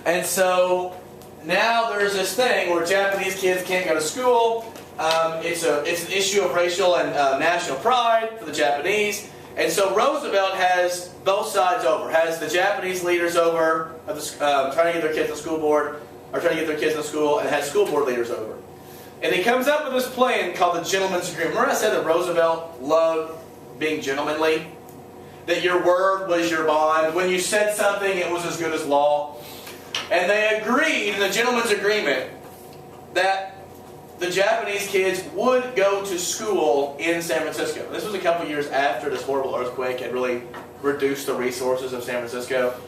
And so now there's this thing where Japanese kids can't go to school. It's an issue of racial and national pride for the Japanese. And so Roosevelt has both sides over. Has the Japanese leaders over, trying to get their kids on school board, or trying to get their kids in school, and has school board leaders over. And he comes up with this plan called the Gentleman's Agreement. Remember I said that Roosevelt loved being gentlemanly? That your word was your bond. When you said something, it was as good as law. And they agreed in the Gentleman's Agreement that the Japanese kids would go to school in San Francisco. This was a couple years after this horrible earthquake had really reduced the resources of San Francisco.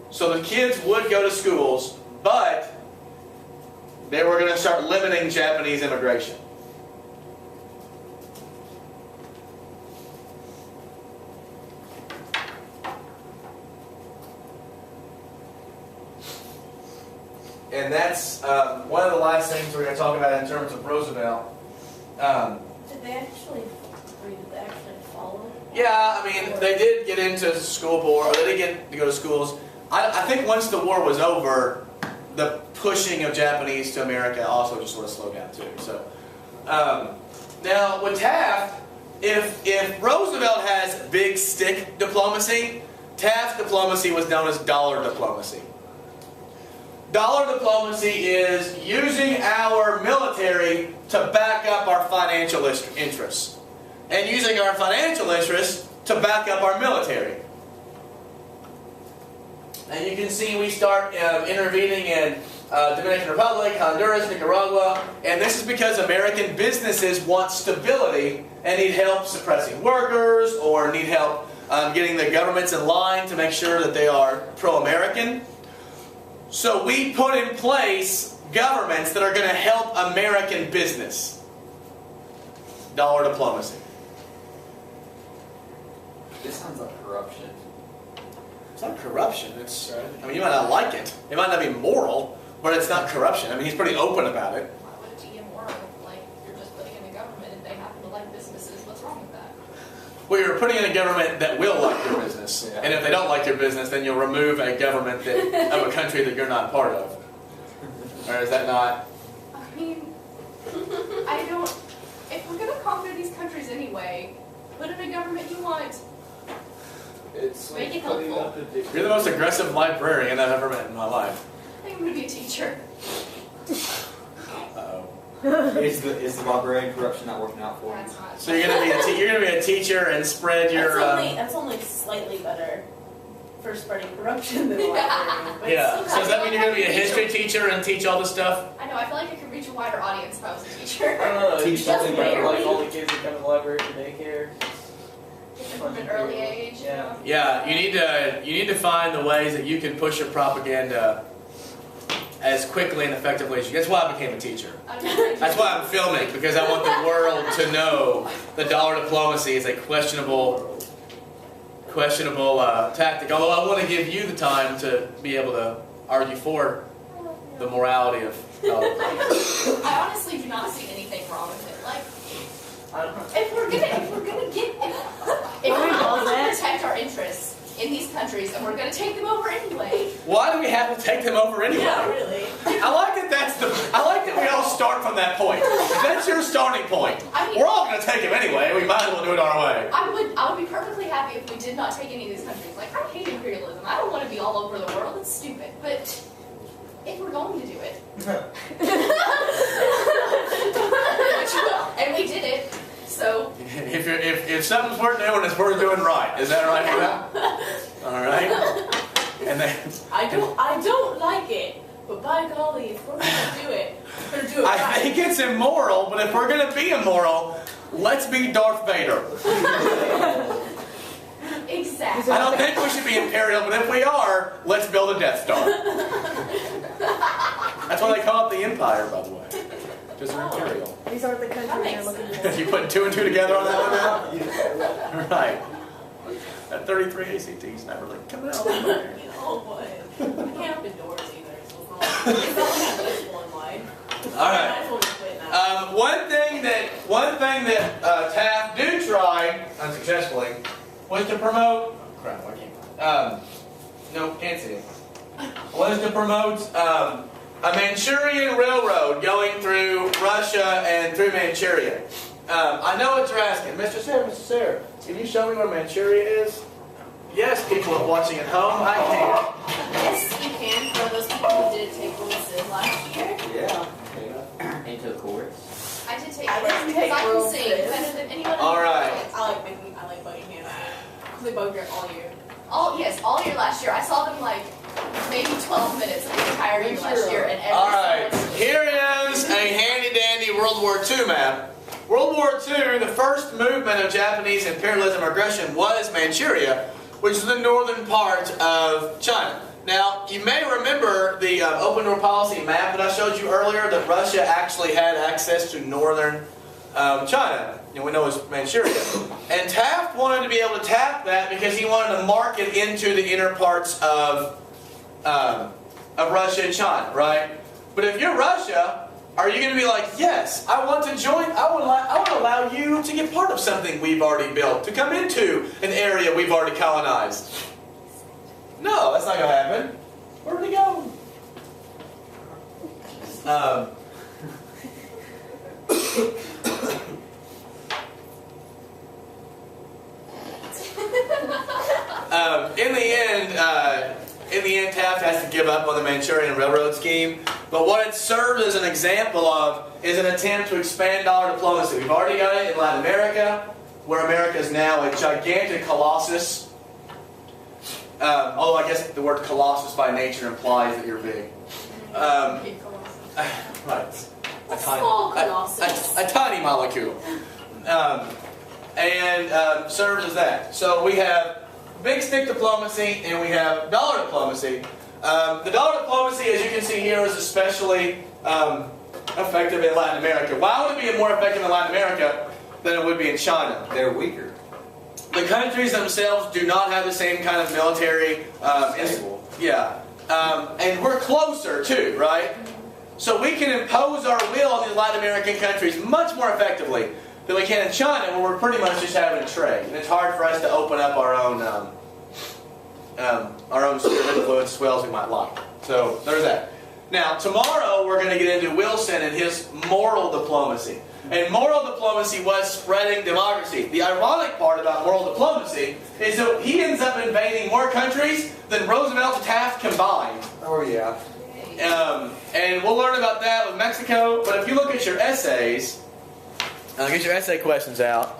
So the kids would go to schools, but they were going to start limiting Japanese immigration. And that's one of the last things we're going to talk about in terms of Roosevelt. Did they actually follow? Yeah, I mean, they did get into school board, or they did get to go to schools. I think once the war was over, the pushing of Japanese to America also just sort of slowed down too. So, now with Taft, if Roosevelt has big stick diplomacy, Taft's diplomacy was known as dollar diplomacy. Dollar diplomacy is using our military to back up our financial interests, and using our financial interests to back up our military. And you can see we start intervening in Dominican Republic, Honduras, Nicaragua, and this is because American businesses want stability and need help suppressing workers, or need help getting the governments in line to make sure that they are pro-American. So we put in place governments that are going to help American business. Dollar diplomacy. This sounds like corruption. It's not corruption. It's, I mean, you might not like it. It might not be moral, but it's not corruption. I mean, he's pretty open about it. Why would it be immoral? Like, you're just putting in a government and they happen to like businesses. What's wrong with that? Well, you're putting in a government that will like your business. Yeah. And if they don't like your business, then you'll remove a government of a country that you're not part of. Or is that not? I mean, I don't... If we're going to conquer these countries anyway, put in a government you want. It's like Make it putting helpful. up a dictator. You're the most aggressive librarian I've ever met in my life. I think I'm going to be a teacher. Uh-oh. Is the librarian corruption not working out for him? That's not... So you're gonna be a teacher and spread your. That's only slightly better for spreading corruption than librarian. But Yeah. still So does that mean you're gonna be a history teacher and teach all this stuch? I know, I feel like I could reach a wider audience if I was a teacher. I don't know, Teach teach something about barely. like all the kids that come to the library for daycare. From an early age. You Yeah. know? Yeah. You need to find the ways that you can push your propaganda as quickly and effectively as you. That's why I became a teacher. That's why I'm filming, because I want the world to know that dollar diplomacy is a questionable tactic. Although I want to give you the time to be able to argue for the morality of dollar diplomacy. I honestly do not see anything wrong with it. Like, I don't know. if we're gonna protect our interests in these countries, and we're gonna take them over anyway. Why do we have to take them over anyway? Yeah, really. I like that we all start from that point. If that's your starting point. I mean- We're all going to take them anyway. We might as well do it our way. I would be perfectly happy if we did not take any of these countries. Like, I hate imperialism. I don't want to be all over the world. It's stupid. But if we're going to do it, which we will, and we did it. So If something's worth doing, it's worth doing right. Is that right? All right. And then I don't like it, but by golly, if we're gonna do it, we're gonna do it I right. think it's immoral. But if we're going to be immoral, let's be Darth Vader. exactly. I don't think we should be imperial, but if we are, let's build a Death Star. That's why they call it the Empire, by the way. Because they're imperial. These aren't the countries makes you're looking for. You putting 2 and 2 together on that one now? Right. That 33 ACT's never like coming out. Oh boy. I can't open doors either, so it's not like this one line. All right. Might as well just quit now. One thing that Taft did try unsuccessfully was to promote. Oh, crap! I can't. No, can't see it. was to promote a Manchurian railroad going through Russia and through Manchuria. I know what you're asking. Mr. Sarah, can you show me where Manchuria is? Yes, people watching at home, I can. Yes, you can. For those people who did take World Civ last year. Yeah. Into the chorus. I did take I words didn't because take I can world sing quiz. better than anyone else. All right. I like Buckingham. I played Buckingham all year. All year last year. I saw them like maybe 12 minutes of the entire year last year, and every All right, single- here is a handy-dandy World War II map. World War II, the first movement of Japanese imperialism or aggression was Manchuria, which is the northern part of China. Now, you may remember the open door policy map that I showed you earlier, that Russia actually had access to northern China. We know it's Manchuria. And Taft wanted to be able to tap that because he wanted to mark it into the inner parts of Russia and China, right? But if you're Russia, are you going to be like, yes, I want to join, I want to allow you to get part of something we've already built, to come into an area we've already colonized? No, that's not going to happen. Where did he go? In the end, Taft has to give up on the Manchurian Railroad scheme. But what it serves as an example of is an attempt to expand dollar diplomacy. We've already got it in Latin America, where America is now a gigantic colossus. Although I guess the word colossus by nature implies that you're big. Right. Small colossus. A tiny molecule. And serves as that. So we have big stick diplomacy and we have dollar diplomacy. The dollar diplomacy, as you can see here, is especially effective in Latin America. Why would it be more effective in Latin America than it would be in China? They're weaker. The countries themselves do not have the same kind of military. Stable. Yeah. And we're closer too, right? So we can impose our will on these Latin American countries much more effectively than we can in China, where we're pretty much just having a trade. And it's hard for us to open up our own sphere of influence as well as we might like. So there's that. Now, tomorrow we're going to get into Wilson and his moral diplomacy. And moral diplomacy was spreading democracy. The ironic part about moral diplomacy is that he ends up invading more countries than Roosevelt and Taft combined. Oh, yeah. And we'll learn about that with Mexico. But if you look at your essays, get your essay questions out.